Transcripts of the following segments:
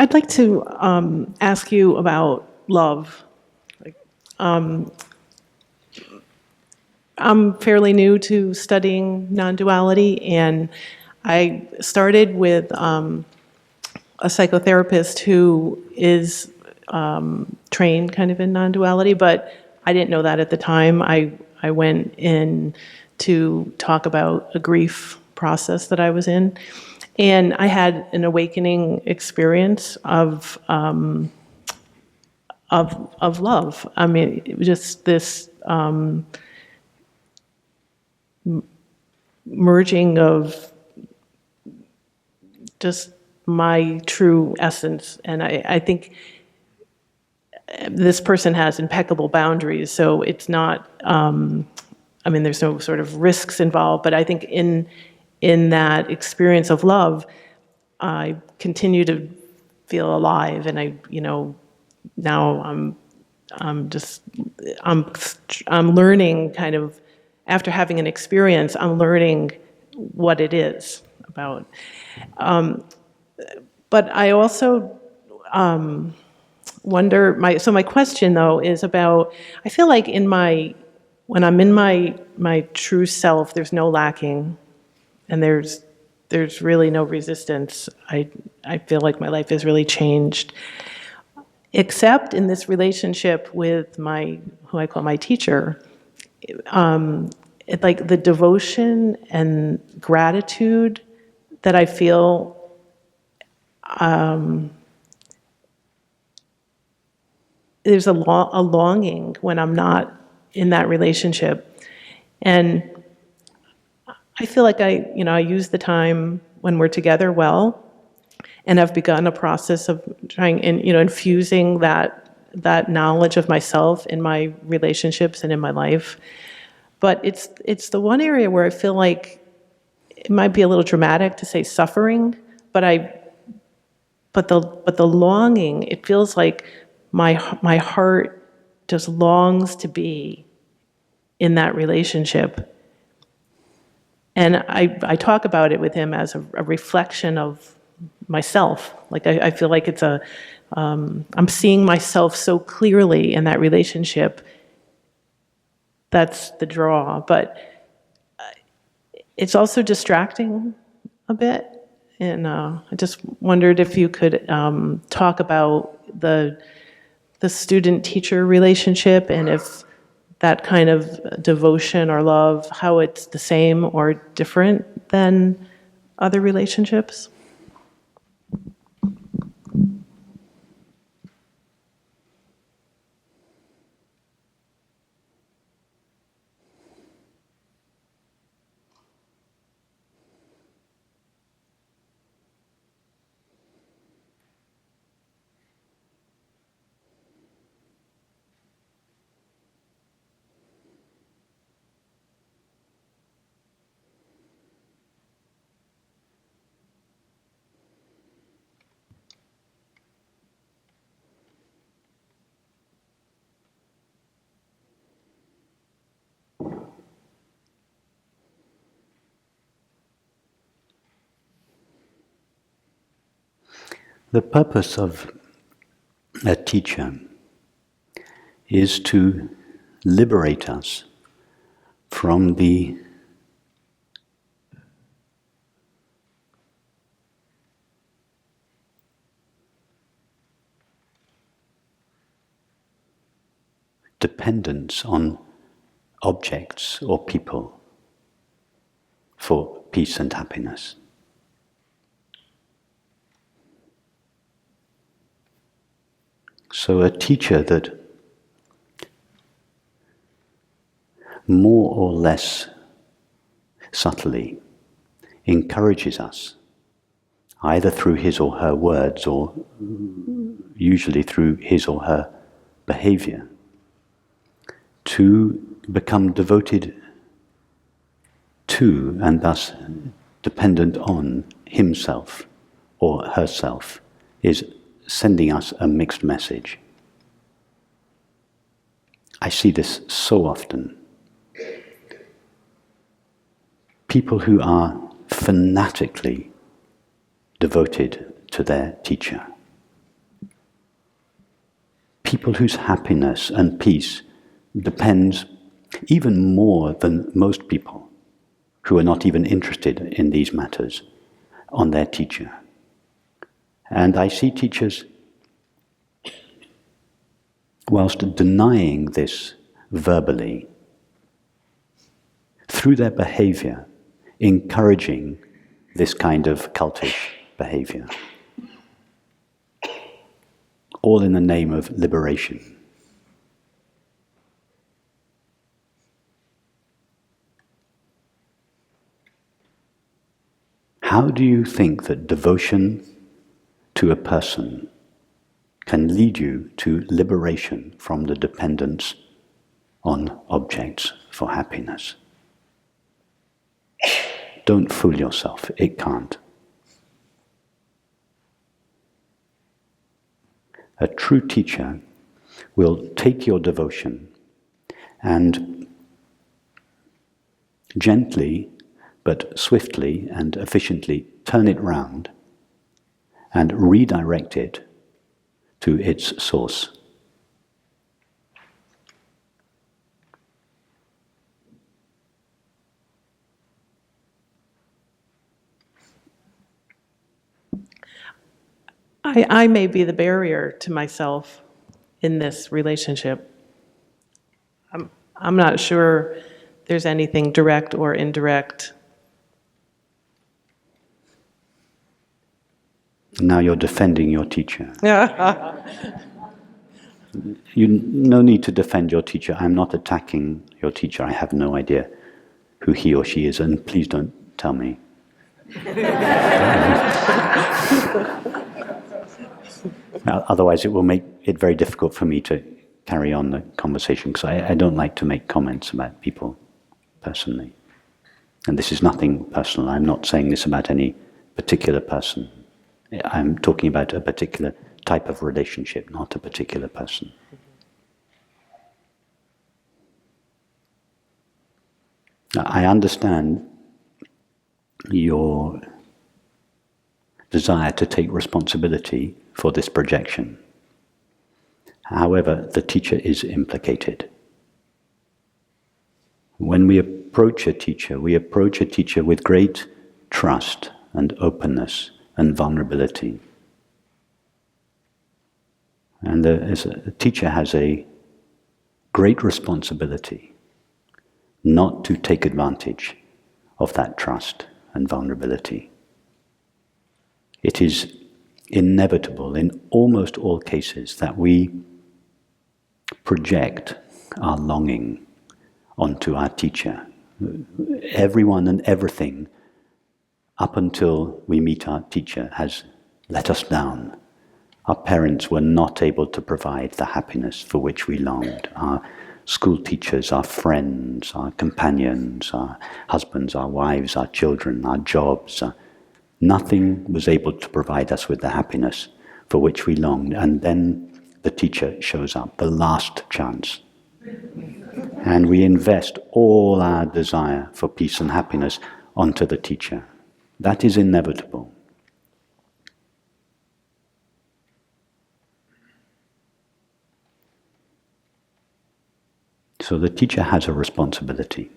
I'd like to ask you about love. Um, I'm fairly new to studying non-duality, and I started with a psychotherapist who is trained kind of in non-duality, but I didn't know that at the time. I went in to talk about a grief process that I was in, and I had an awakening experience of love. I mean, it was just this merging of just my true essence, and I think this person has impeccable boundaries, so it's not, I mean, there's no sort of risks involved, but I think in that experience of love, I continue to feel alive, and now I'm learning kind of, after having an experience, I'm learning what it is about. But I also wonder, my question though is about, I feel like when I'm in my true self, there's no lacking, and there's really no resistance. I feel like my life has really changed, except in this relationship with who I call my teacher. Like the devotion and gratitude that I feel, there's a longing when I'm not in that relationship. And I feel like I use the time when we're together well, and I've begun a process of trying and infusing that knowledge of myself in my relationships and in my life. But it's the one area where I feel like it might be a little dramatic to say suffering, but the longing, it feels like my heart just longs to be in that relationship. And I talk about it with him as a reflection of myself. Like I feel like it's I'm seeing myself so clearly in that relationship. That's the draw. But it's also distracting a bit. And I just wondered if you could talk about the student-teacher relationship, and if that kind of devotion or love, how it's the same or different than other relationships. The purpose of a teacher is to liberate us from the dependence on objects or people for peace and happiness. So a teacher that more or less subtly encourages us, either through his or her words or usually through his or her behavior, to become devoted to and thus dependent on himself or herself, is sending us a mixed message. I see this so often. People who are fanatically devoted to their teacher, people whose happiness and peace depends even more than most people who are not even interested in these matters on their teacher. And I see teachers, whilst denying this verbally, through their behavior, encouraging this kind of cultish behavior, all in the name of liberation. How do you think that devotion to a person can lead you to liberation from the dependence on objects for happiness? Don't fool yourself, it can't. A true teacher will take your devotion and gently but swiftly and efficiently turn it round and redirect it to its source. I may be the barrier to myself in this relationship. I'm not sure there's anything direct or indirect. Now you're defending your teacher. No need to defend your teacher. I'm not attacking your teacher. I have no idea who he or she is, and please don't tell me. Otherwise, it will make it very difficult for me to carry on the conversation, because I don't like to make comments about people personally. And this is nothing personal. I'm not saying this about any particular person. I'm talking about a particular type of relationship, not a particular person. Now, I understand your desire to take responsibility for this projection. However, the teacher is implicated. When we approach a teacher with great trust and openness and vulnerability. And a teacher has a great responsibility not to take advantage of that trust and vulnerability. It is inevitable in almost all cases that we project our longing onto our teacher. Everyone and everything up until we meet our teacher has let us down. Our parents were not able to provide the happiness for which we longed. Our school teachers, our friends, our companions, our husbands, our wives, our children, our jobs, nothing was able to provide us with the happiness for which we longed. And then the teacher shows up, the last chance. And we invest all our desire for peace and happiness onto the teacher. That is inevitable. So the teacher has a responsibility.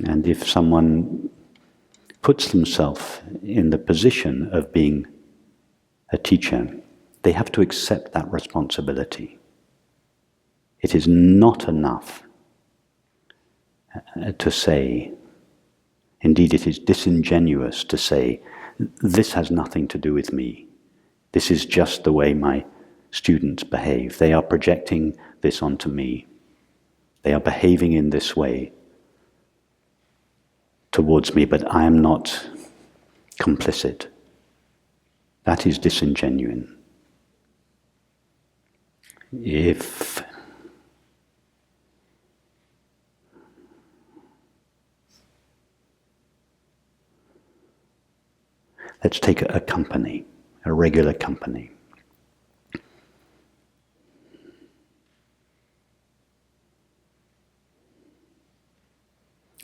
And if someone puts themselves in the position of being a teacher, they have to accept that responsibility. It is not enough to say, indeed it is disingenuous to say, this has nothing to do with me. This is just the way my students behave. They are projecting this onto me. They are behaving in this way towards me, but I am not complicit. That is disingenuous. Let's take a company, a regular company.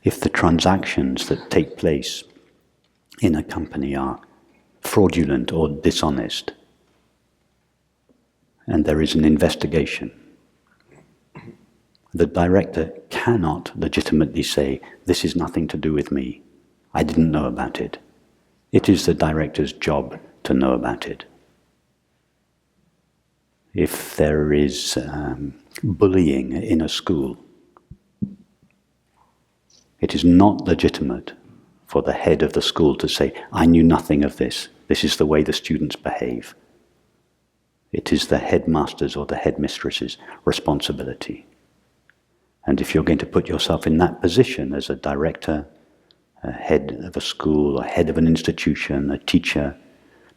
If the transactions that take place in a company are fraudulent or dishonest, and there is an investigation, the director cannot legitimately say, "This is nothing to do with me. I didn't know about it." It is the director's job to know about it. If there is bullying in a school, it is not legitimate for the head of the school to say, "I knew nothing of this. This is the way the students behave." It is the headmaster's or the headmistress's responsibility. And if you're going to put yourself in that position as a director, a head of a school, a head of an institution, a teacher,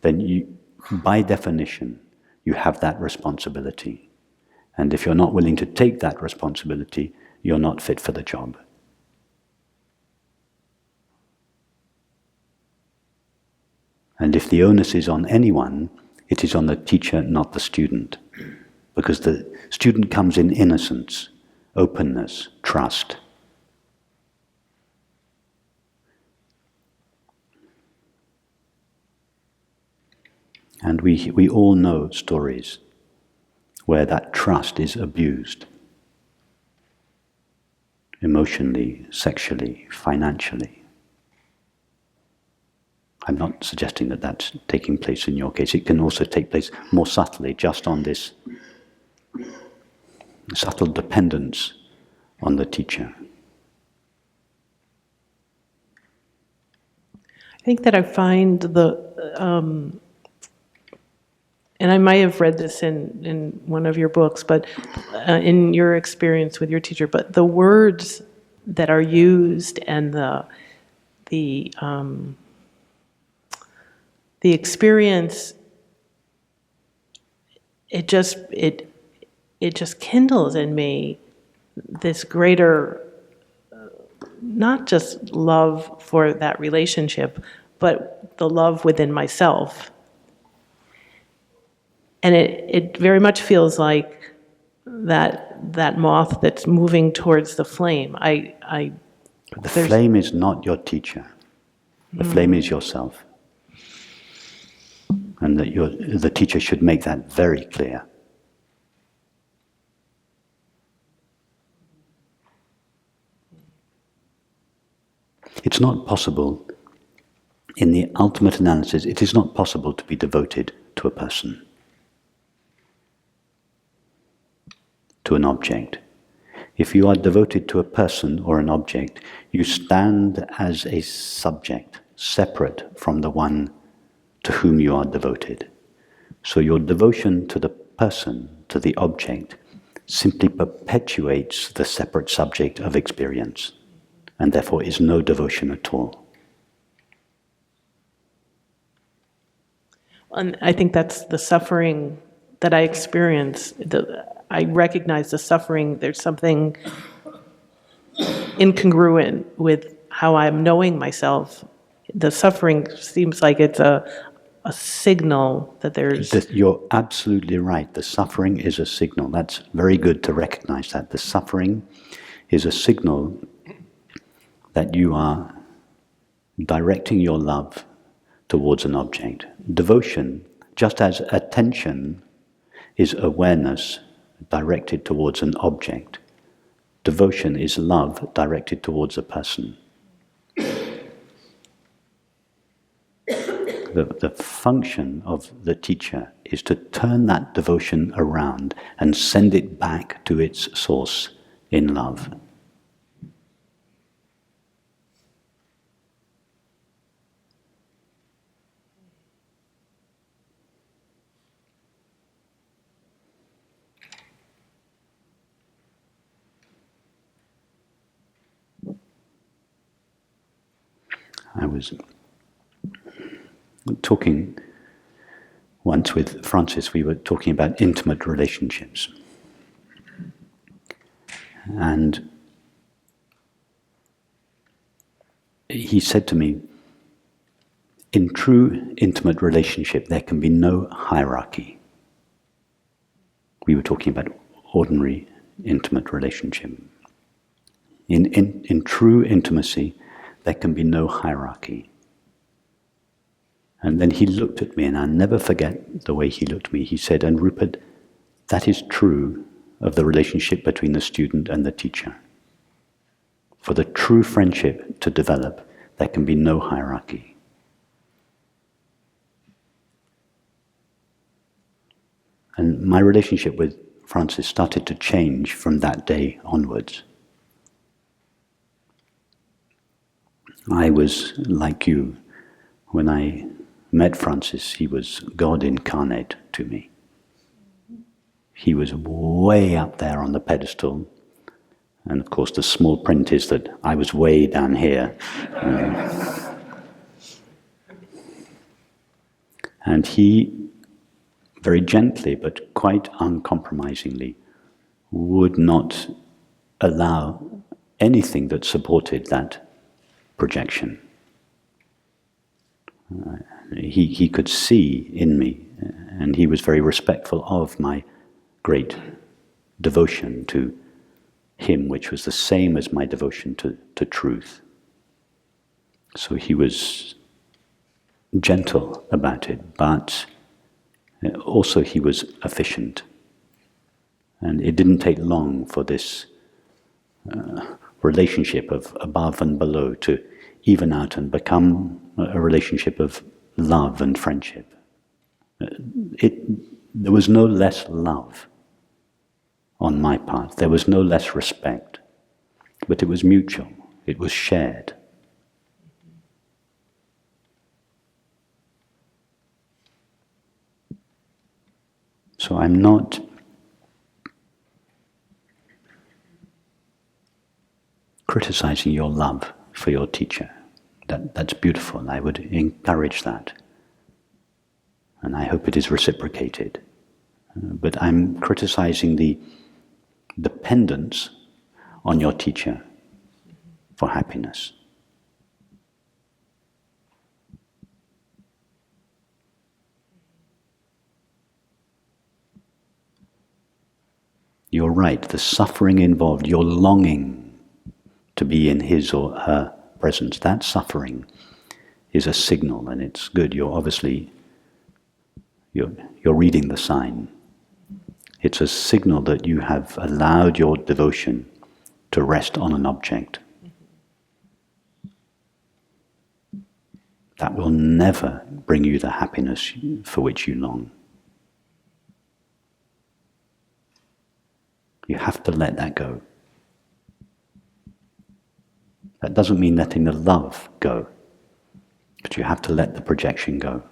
then you, by definition, you have that responsibility. And if you're not willing to take that responsibility, you're not fit for the job. And if the onus is on anyone, it is on the teacher, not the student. Because the student comes in innocence, openness, trust. And we all know stories where that trust is abused. Emotionally, sexually, financially. I'm not suggesting that that's taking place in your case. It can also take place more subtly, just on this subtle dependence on the teacher. I think that I find and I might have read this in one of your books, but in your experience with your teacher, but the words that are used and the experience, it just kindles in me this greater, not just love for that relationship, but the love within myself. And it very much feels like that moth that's moving towards the flame. The flame is not your teacher. The flame is yourself. And that the teacher should make that very clear. It's not possible, in the ultimate analysis, it is not possible to be devoted to a person, to an object. If you are devoted to a person or an object, you stand as a subject, separate from the one to whom you are devoted. So your devotion to the person, to the object, simply perpetuates the separate subject of experience, and therefore is no devotion at all. And I think that's the suffering that I experience. I recognize the suffering. There's something incongruent with how I'm knowing myself. The suffering seems like it's a signal that there's... You're absolutely right. The suffering is a signal. That's very good to recognize that. The suffering is a signal that you are directing your love towards an object. Devotion, just as attention is awareness directed towards an object, devotion is love directed towards a person. The function of the teacher is to turn that devotion around and send it back to its source in love. I was talking once with Francis, we were talking about intimate relationships. And he said to me, in true intimate relationship, there can be no hierarchy. We were talking about ordinary intimate relationship. In true intimacy, there can be no hierarchy. And then he looked at me, and I'll never forget the way he looked at me. He said, "And Rupert, that is true of the relationship between the student and the teacher. For the true friendship to develop, there can be no hierarchy." And my relationship with Francis started to change from that day onwards. I was like you. When I met Francis, he was God incarnate to me. He was way up there on the pedestal. And of course, the small print is that I was way down here. And he, very gently but quite uncompromisingly, would not allow anything that supported that projection. He could see in me, and he was very respectful of my great devotion to him, which was the same as my devotion to truth. So he was gentle about it, but also he was efficient. And it didn't take long for this relationship of above and below to even out and become a relationship of love and friendship. There was no less love on my part. There was no less respect. But it was mutual. It was shared. So I'm not criticizing your love for your teacher. That's beautiful. I would encourage that. And I hope it is reciprocated. But I'm criticizing the dependence on your teacher for happiness. You're right, the suffering involved, your longing to be in his or her presence, that suffering is a signal, and it's good. You're obviously, you're reading the sign. It's a signal that you have allowed your devotion to rest on an object. That will never bring you the happiness for which you long. You have to let that go. That doesn't mean letting the love go, but you have to let the projection go.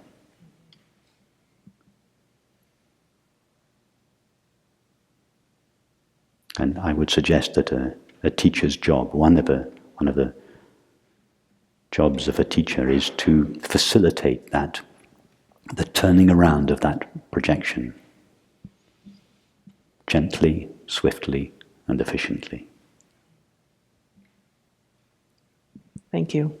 And I would suggest that a teacher's job, one of the jobs of a teacher, is to facilitate that, the turning around of that projection, gently, swiftly, and efficiently. Thank you.